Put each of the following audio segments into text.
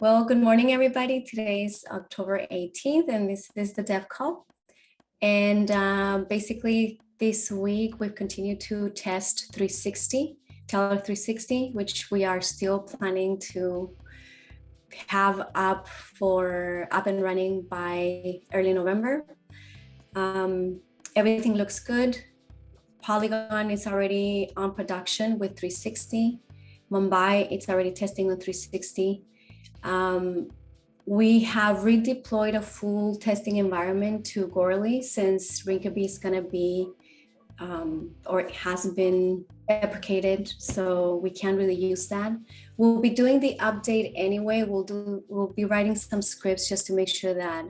Well, good morning, everybody. Today is October 18th, and this is the Dev Call. And basically, this week we've continued to test 360, Tellor 360, which we are still planning to have up and running by early November. Everything looks good. Polygon is already on production with 360. Mumbai, it's already testing on 360. We have redeployed a full testing environment to Goerli since Rinkeby is going to be, or it has been deprecated, so we can't really use that. We'll be doing the update anyway. We'll be writing some scripts just to make sure that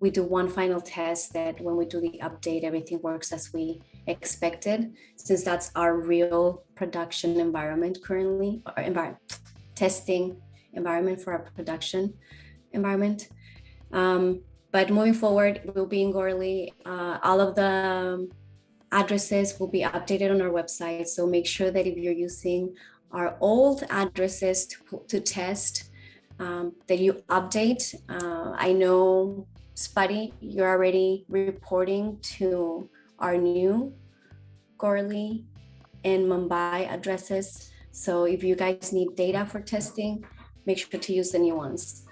we do one final test, that when we do the update, everything works as we expected, since that's our real production environment currently, or testing environment for our production environment. But moving forward, we'll be in Goerli. All of the addresses will be updated on our website. So make sure that if you're using our old addresses to test, that you update. I know, Spuddy, you're already reporting to our new Goerli and Mumbai addresses. So if you guys need data for testing, make sure to use the new ones.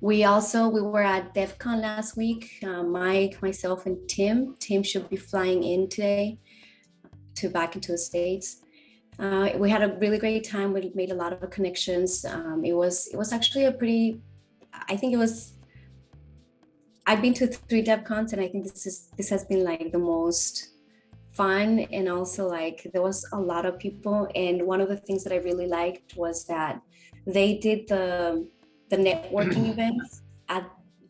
We were at DevCon last week. Mike, myself, and Tim. Tim should be flying in today back into the States. We had a really great time. We made a lot of connections. It was actually I've been to 3 DevCons, and I think this has been like the most fun, and also like there was a lot of people. And one of the things that I really liked was that they did the networking events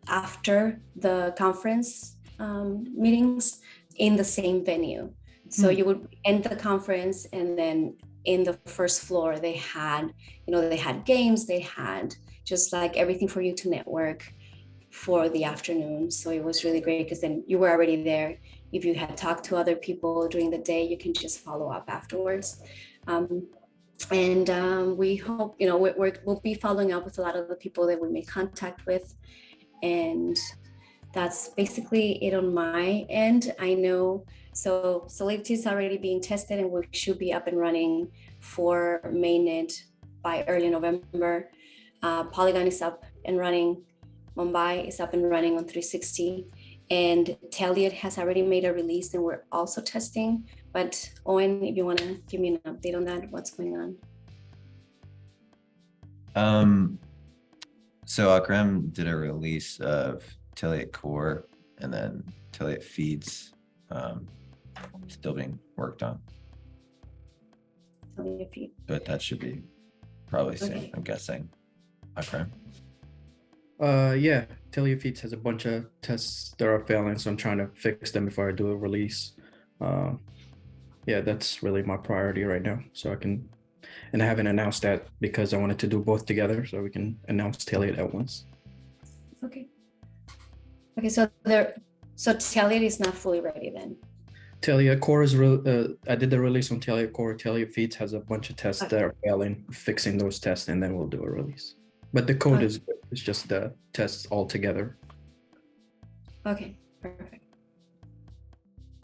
after the conference meetings in the same venue. So you would end the conference, and then in the first floor they had games, they had just like everything for you to network for the afternoon. So it was really great, because then you were already there. If you had talked to other people during the day, you can just follow up afterwards. We hope, we'll be following up with a lot of the people that we made contact with. And that's basically it on my end. I know, so Solidity is already being tested, and we should be up and running for mainnet by early November. Polygon is up and running. Mumbai is up and running on 360. And Tellor has already made a release, and we're also testing. But Owen, if you want to give me an update on that, what's going on? So Akram did a release of Tellor Core, and then Tellor Feeds still being worked on. But that should be probably soon, okay. I'm guessing. Akram? Yeah, Tellor Feeds has a bunch of tests that are failing, so I'm trying to fix them before I do a release. Yeah, that's really my priority right now. And I haven't announced that because I wanted to do both together, so we can announce Tellor at once. Okay, so Tellor is not fully ready then? Tellor Core is, I did the release on Tellor Core. Tellor Feeds has a bunch of tests that are failing, fixing those tests, and then we'll do a release. But the code is good. It's just the tests all together. Okay, perfect.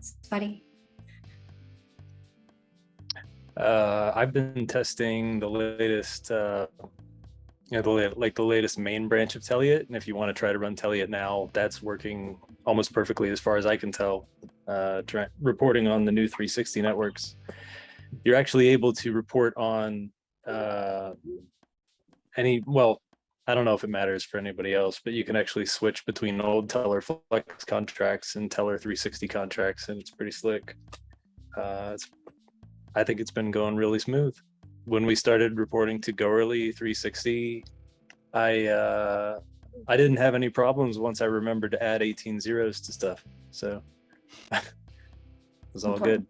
Spuddy? I've been testing the latest, the latest main branch of Tellor, and if you want to try to run Tellor now, that's working almost perfectly as far as I can tell. Reporting on the new 360 networks, you're actually able to report on I don't know if it matters for anybody else, but you can actually switch between old Tellor Flex contracts and Tellor 360 contracts, and it's pretty slick. I think it's been going really smooth. When we started reporting to Goerli 360, I didn't have any problems once I remembered to add 18 zeros to stuff. So it was all good.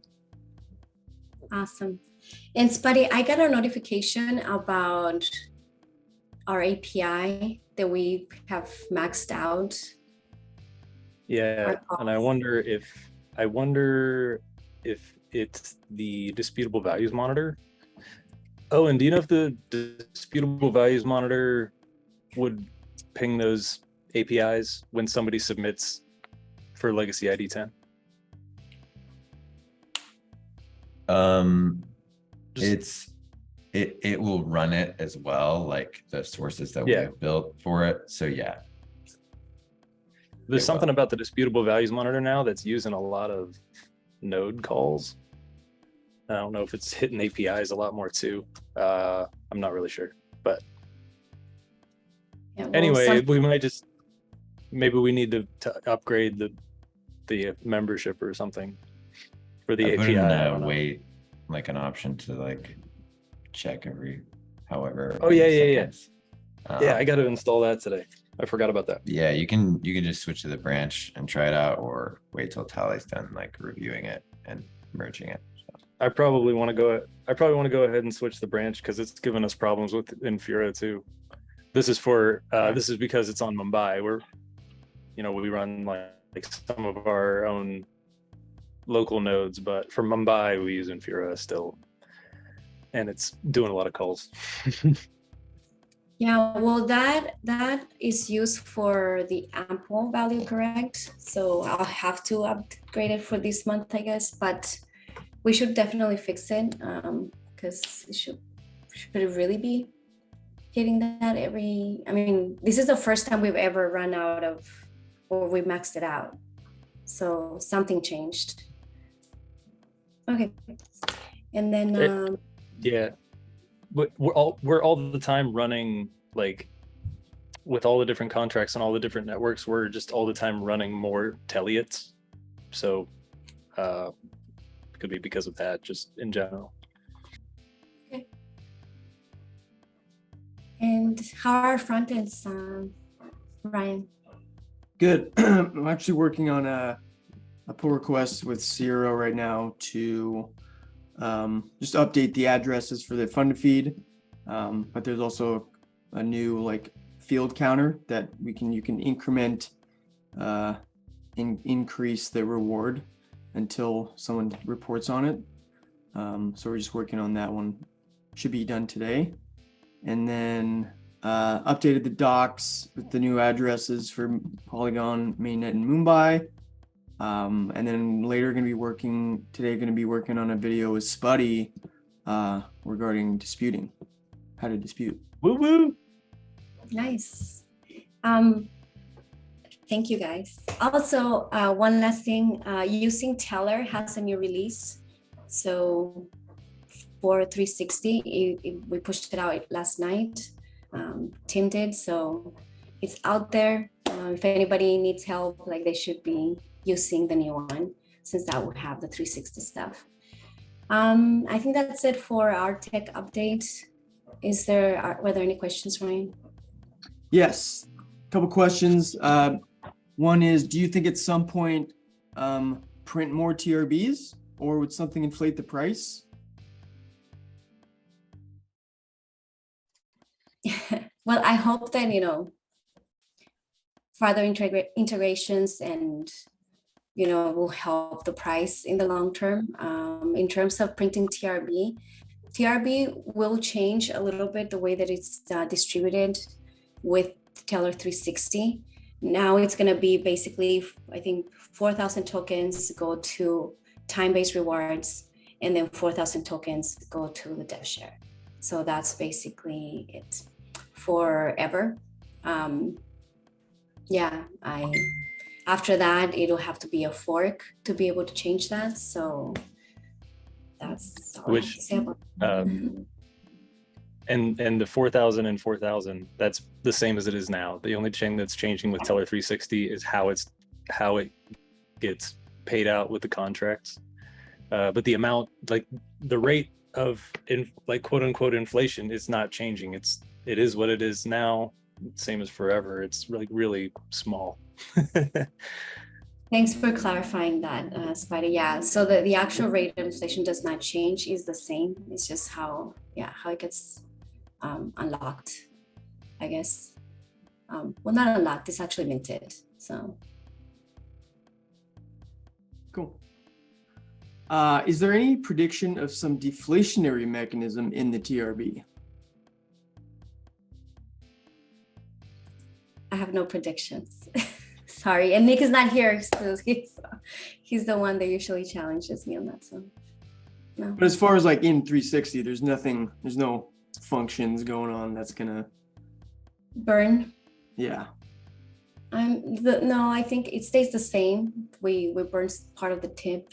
Awesome. And Spuddy, I got a notification about our API that we have maxed out. Yeah, and I wonder if it's the disputable values monitor. Oh, and do you know if the disputable values monitor would ping those APIs when somebody submits for legacy ID 10? It will run it as well, like the sources that we Yeah. have built for it. So yeah, There's It something will. about the disputable values monitor now that's using a lot of node calls. I don't know if it's hitting APIs a lot more too. I'm not really sure, but Yeah, well, anyway, we might just, maybe we need to upgrade the membership or something for the I put API. in I don't know. wait, like an option to like check every however. Oh, yeah, many yeah, yeah. seconds. Yeah, I Um, got to install that today. I forgot about that. Yeah, you can just switch to the branch and try it out, or wait till Tally's done like reviewing it and merging it. I probably want to go ahead and switch the branch because it's given us problems with Infura too. This is for this is because it's on Mumbai. We run like some of our own local nodes, but for Mumbai we use Infura still, and it's doing a lot of calls. Yeah, well, that is used for the ample value, correct? So I'll have to upgrade it for this month, I guess, but we should definitely fix it because it should it really be hitting that every, I mean, this is the first time we've ever run out of, or we maxed it out. So something changed. Okay. And then, Yeah, but we're all the time running, like with all the different contracts and all the different networks, we're just all the time running more Telliots. So could be because of that, just in general. okay. And how are front ends, Ryan? Good. I'm actually working on a pull request with Zero right now to just update the addresses for the funded feed. But there's also a new like field counter that you can increment increase the reward until someone reports on it. So we're just working on that one. Should be done today. And then updated the docs with the new addresses for Polygon, Mainnet, and Mumbai. And then later going to be working on a video with Spuddy regarding disputing, how to dispute. Woo woo! Nice. Thank you, guys. Also, one last thing, using Tellor has a new release. So for 360, we pushed it out last night. Tim did, so it's out there. If anybody needs help, like they should be using the new one, since that will have the 360 stuff. I think that's it for our tech update. Were there any questions, Ryan? Yes, a couple questions. One is, do you think at some point print more TRBs, or would something inflate the price? Well, I hope that, further integrations and, will help the price in the long term. In terms of printing TRB will change a little bit the way that it's distributed with Tellor 360. Now it's going to be basically, I think, 4,000 tokens go to time-based rewards, and then 4,000 tokens go to the dev share. So that's basically it forever. After that, it'll have to be a fork to be able to change that. So that's all I have to say about that. And the 4,000 and 4,000, that's the same as it is now. The only thing that's changing with Tellor 360 is how it gets paid out with the contracts. But the amount, like the rate of quote unquote inflation, is not changing. It is what it is now, same as forever. It's really small. Thanks for clarifying that, Spider. Yeah, so the actual rate of inflation does not change, is the same. It's just how it gets unlocked, I guess. Well, not unlocked, it's actually minted. So Cool. Is there any prediction of some deflationary mechanism in the TRB? I have no predictions. Sorry, and Nick is not here, so he's the one that usually challenges me on that. So, no. But as far as like in 360, there's no functions going on that's gonna Burn. Yeah. No, I think it stays the same. We burn part of the tip,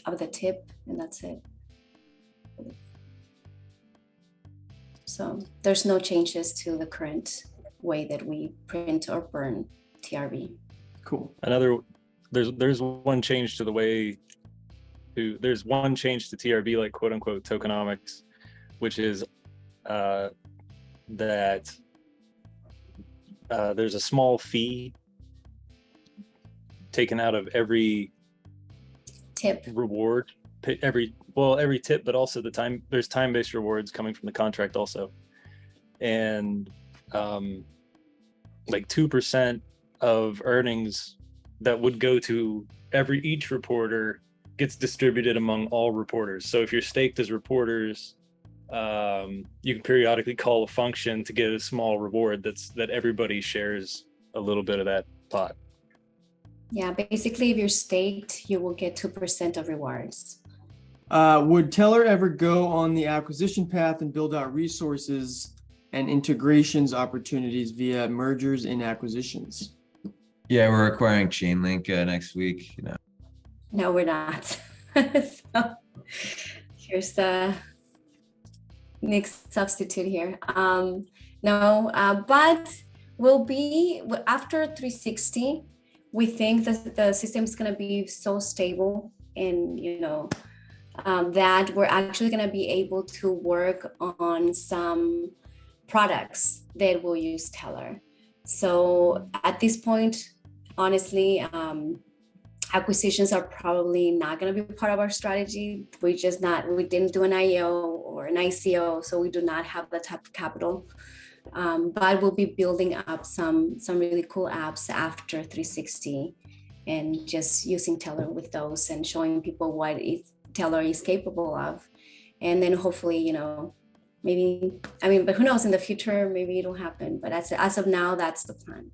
and that's it. So there's no changes to the current way that we print or burn TRB. Cool. There's one change to the way there's one change to TRB, like quote unquote tokenomics, which is that there's a small fee taken out of every tip reward, every tip, but also there's time-based rewards coming from the contract also. And like 2% of earnings that would go to each reporter gets distributed among all reporters. So if you're staked as reporters, you can periodically call a function to get a small reward that everybody shares a little bit of that pot. Yeah, basically if you're staked, you will get 2% of rewards. Would Tellor ever go on the acquisition path and build out resources and integrations opportunities via mergers and acquisitions? Yeah, we're acquiring Chainlink next week. No, we're not. So here's the Nick's substitute here. No, but we'll be after 360. We think that the system is going to be so stable, and that we're actually going to be able to work on some products that will use Tellor. So at this point, honestly, acquisitions are probably not going to be part of our strategy. We didn't do an IEO or an ICO, so we do not have that type of capital. But we'll be building up some really cool apps after 360 and just using Tellor with those and showing people what Tellor is capable of. And then hopefully, but who knows, in the future, maybe it'll happen. But as of now, that's the plan.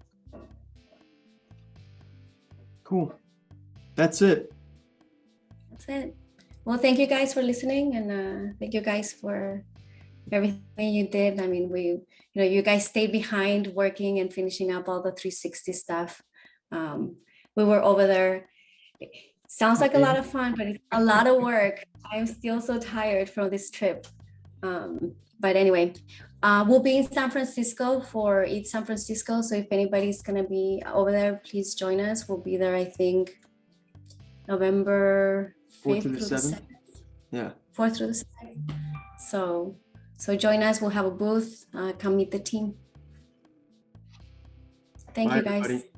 Cool. That's it. That's it. Well, thank you guys for listening, and thank you guys for everything you did. I mean, you guys stayed behind working and finishing up all the 360 stuff. We were over there. It sounds like a lot of fun, but it's a lot of work. I'm still so tired from this trip. But anyway, we'll be in San Francisco for Eat San Francisco. So if anybody's going to be over there, please join us. We'll be there, I think, November 5th through the 7th. Yeah. 4th through the 7th. So join us. We'll have a booth. Come meet the team. Thank you, guys. Everybody.